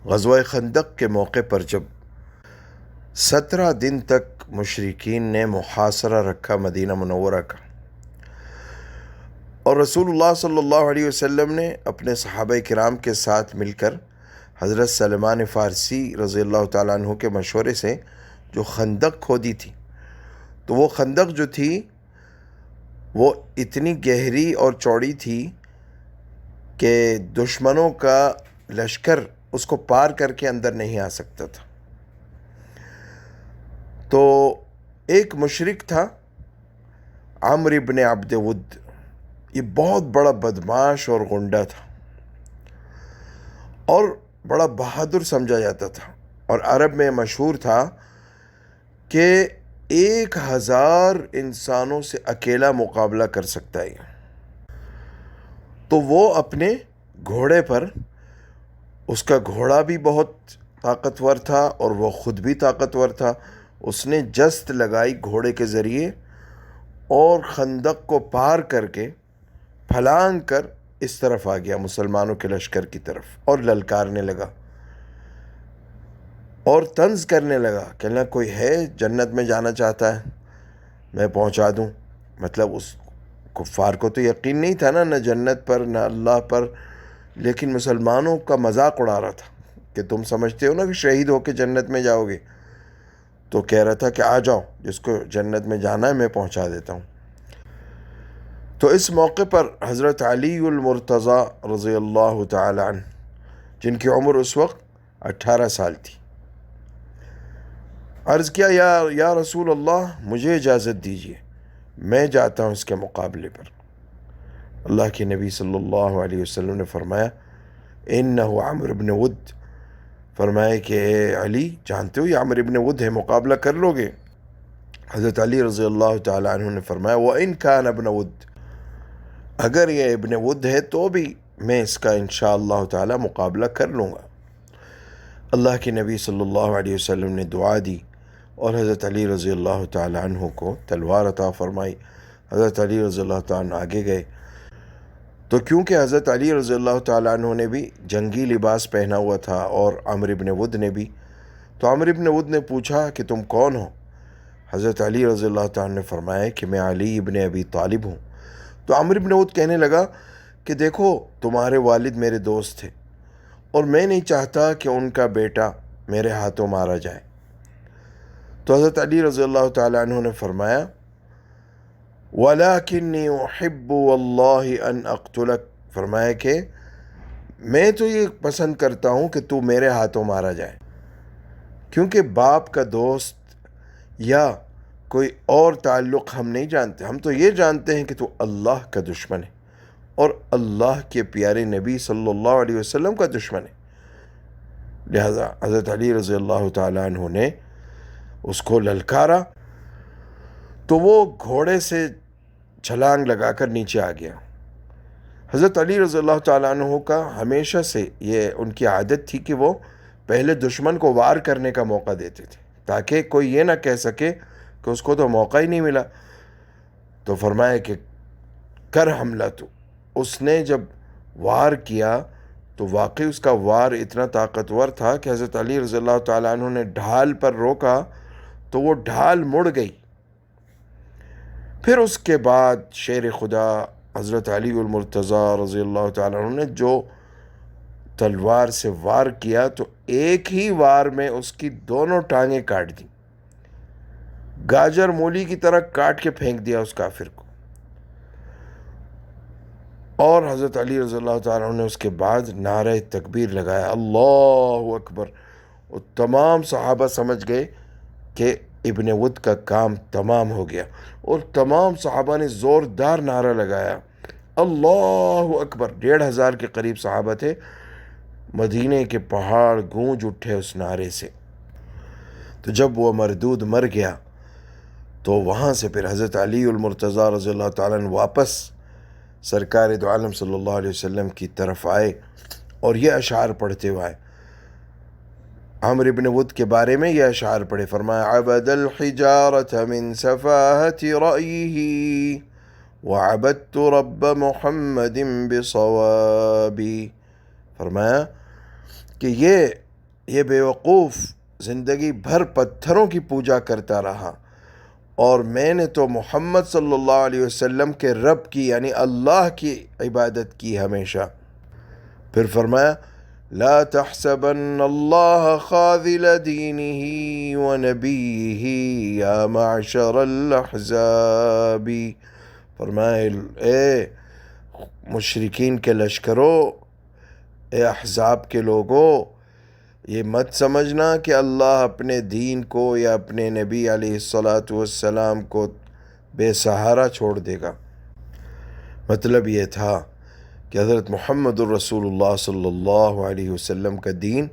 غزوہ خندق کے موقع پر جب 17 دن تک مشرکین نے محاصرہ رکھا مدینہ منورہ کا، اور رسول اللہ صلی اللہ علیہ وسلم نے اپنے صحابہ کرام کے ساتھ مل کر حضرت سلمان فارسی رضی اللہ تعالیٰ عنہ کے مشورے سے جو خندق کھودی تھی، تو وہ خندق جو تھی وہ اتنی گہری اور چوڑی تھی کہ دشمنوں کا لشکر اس کو پار کر کے اندر نہیں آ سکتا تھا۔ تو ایک مشرک تھا عمرو بن عبد ود، یہ بہت بڑا بدماش اور غنڈہ تھا اور بڑا بہادر سمجھا جاتا تھا، اور عرب میں مشہور تھا کہ 1000 انسانوں سے اکیلا مقابلہ کر سکتا ہے۔ تو وہ اپنے گھوڑے پر، اس کا گھوڑا بھی بہت طاقتور تھا اور وہ خود بھی طاقتور تھا، اس نے جست لگائی گھوڑے کے ذریعے اور خندق کو پار کر کے پھلانگ کر اس طرف آ گیا مسلمانوں کے لشکر کی طرف، اور للکارنے لگا اور طنز کرنے لگا کہ نہ کوئی ہے جنت میں جانا چاہتا ہے میں پہنچا دوں۔ مطلب اس کفار کو تو یقین نہیں تھا نہ جنت پر نہ اللہ پر، لیکن مسلمانوں کا مذاق اڑا رہا تھا کہ تم سمجھتے ہو نا کہ شہید ہو کے جنت میں جاؤ گے، تو کہہ رہا تھا کہ آ جاؤ، جس کو جنت میں جانا ہے میں پہنچا دیتا ہوں۔ تو اس موقع پر حضرت علی المرتضیٰ رضی اللہ تعالی عنہ، جن کی عمر اس وقت 18 سال تھی، عرض کیا یا رسول اللہ، مجھے اجازت دیجیے، میں جاتا ہوں اس کے مقابلے پر۔ اللہ کے نبی صلی اللہ علیہ وسلم نے فرمایا انہو عمرو بن ود، فرمایا کہ اے علی، جانتے ہو یہ عمرو ابن ود ہے، مقابلہ کر لو گے؟ حضرت علی رضی اللہ تعالی عنہ نے فرمایا وَإِن كَانَ ابْنَ وُدْ، اگر یہ ابن ود ہے تو بھی میں اس کا انشاءاللہ تعالی مقابلہ کر لوں گا۔ اللہ کے نبی صلی اللہ علیہ وسلم نے دعا دی اور حضرت علی رضی اللہ تعالی عنہ کو تلوار عطا فرمائی۔ حضرت علی رضی اللہ تعالی عنہ آگے گئے، تو کیونکہ حضرت علی رضی اللہ تعالیٰ عنہ نے بھی جنگی لباس پہنا ہوا تھا اور عمرو بن ود نے بھی، تو عمرو بن ود نے پوچھا کہ تم کون ہو؟ حضرت علی رضی اللہ تعالیٰ نے فرمایا کہ میں علی ابن ابی طالب ہوں۔ تو عمرو بن ود کہنے لگا کہ دیکھو، تمہارے والد میرے دوست تھے اور میں نہیں چاہتا کہ ان کا بیٹا میرے ہاتھوں مارا جائے۔ تو حضرت علی رضی اللہ تعالیٰ عنہ نے فرمایا وَلَكِنِّي أُحِبُّ وَاللَّهِ أَنْ أَقْتُلَكَ، فرمایا کہ میں تو یہ پسند کرتا ہوں کہ تو میرے ہاتھوں مارا جائے، کیونکہ باپ کا دوست یا کوئی اور تعلق ہم نہیں جانتے، ہم تو یہ جانتے ہیں کہ تو اللہ کا دشمن ہے اور اللہ کے پیارے نبی صلی اللہ علیہ وسلم کا دشمن ہے۔ لہذا حضرت علی رضی اللہ تعالیٰ عنہ نے اس کو للکارا تو وہ گھوڑے سے چھلانگ لگا کر نیچے آ گیا۔ حضرت علی رضی اللہ تعالیٰ عنہ کا ہمیشہ سے یہ ان کی عادت تھی کہ وہ پہلے دشمن کو وار کرنے کا موقع دیتے تھے، تاکہ کوئی یہ نہ کہہ سکے کہ اس کو تو موقع ہی نہیں ملا۔ تو فرمایا کہ کر حملہ تو، اس نے جب وار کیا تو واقعی اس کا وار اتنا طاقتور تھا کہ حضرت علی رضی اللہ تعالیٰ عنہ نے ڈھال پر روکا تو وہ ڈھال مڑ گئی۔ پھر اس کے بعد شیر خدا حضرت علی المرتضیٰ رضی اللہ تعالیٰ عنہ نے جو تلوار سے وار کیا تو ایک ہی وار میں اس کی دونوں ٹانگیں کاٹ دیں، گاجر مولی کی طرح کاٹ کے پھینک دیا اس کافر کو۔ اور حضرت علی رضی اللہ تعالیٰ عنہ نے اس کے بعد نعرہ تکبیر لگایا، اللہ اکبر، اور تمام صحابہ سمجھ گئے کہ ابن ود کا کام تمام ہو گیا، اور تمام صحابہ نے زوردار نعرہ لگایا، اللہ اکبر۔ 1500 کے قریب صحابہ تھے، مدینے کے پہاڑ گونج اٹھے اس نعرے سے۔ تو جب وہ مردود مر گیا تو وہاں سے پھر حضرت علی المرتضیٰ رضی اللہ تعالیٰ عنہ واپس سرکار دو عالم صلی اللہ علیہ وسلم کی طرف آئے اور یہ اشعار پڑھتے ہوئے آئے۔ عمرو بن ود کے بارے میں یہ اشعار پڑھے، فرمایا عبد الحجارة من سفاهة رأيه وعبدت رب محمد بصوابی، فرمایا کہ یہ یہ بیوقوف زندگی بھر پتھروں کی پوجا کرتا رہا، اور میں نے تو محمد صلی اللہ علیہ وسلم کے رب کی یعنی اللہ کی عبادت کی ہمیشہ۔ پھر فرمایا لا تحسبن اللہ خاذل دینہ ونبیہ یا معشر الاحزاب، فرمایا اے مشرکین کے لشکروں، اے احزاب کے لوگوں، یہ مت سمجھنا کہ اللہ اپنے دین کو یا اپنے نبی علیہ الصلاۃ والسلام کو بے سہارا چھوڑ دے گا۔ مطلب یہ تھا کہ حضرت محمد الرسول اللہ صلی اللہ علیہ وسلم کا دین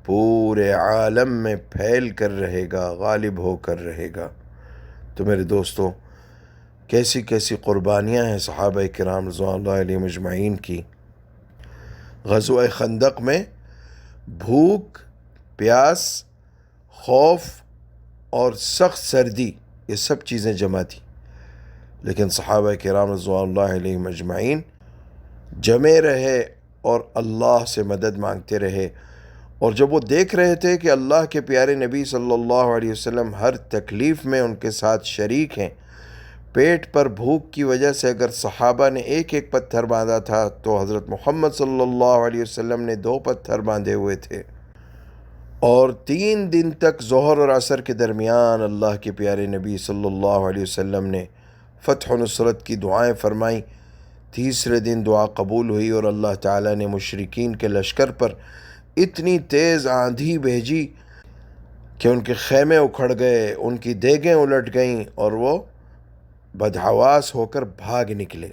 پورے عالم میں پھیل کر رہے گا، غالب ہو کر رہے گا۔ تو میرے دوستو، کیسی کیسی قربانیاں ہیں صحابہ کرام رضوان اللہ علیہم اجمعین کی۔ غزوہ خندق میں بھوک، پیاس، خوف اور سخت سردی، یہ سب چیزیں جمع تھیں، لیکن صحابہ کرام رضوان اللہ علیہم اجمعین جمے رہے اور اللہ سے مدد مانگتے رہے۔ اور جب وہ دیکھ رہے تھے کہ اللہ کے پیارے نبی صلی اللہ علیہ وسلم ہر تکلیف میں ان کے ساتھ شریک ہیں، پیٹ پر بھوک کی وجہ سے اگر صحابہ نے ایک ایک پتھر باندھا تھا تو حضرت محمد صلی اللہ علیہ وسلم نے 2 پتھر باندھے ہوئے تھے، اور 3 دن تک ظہر اور عصر کے درمیان اللہ کے پیارے نبی صلی اللہ علیہ وسلم نے فتح و نصرت کی دعائیں فرمائیں۔ تیسرے دن دعا قبول ہوئی اور اللہ تعالیٰ نے مشرکین کے لشکر پر اتنی تیز آندھی بھیجی کہ ان کے خیمے اکھڑ گئے، ان کی دیگیں الٹ گئیں اور وہ بدحواس ہو کر بھاگ نکلے۔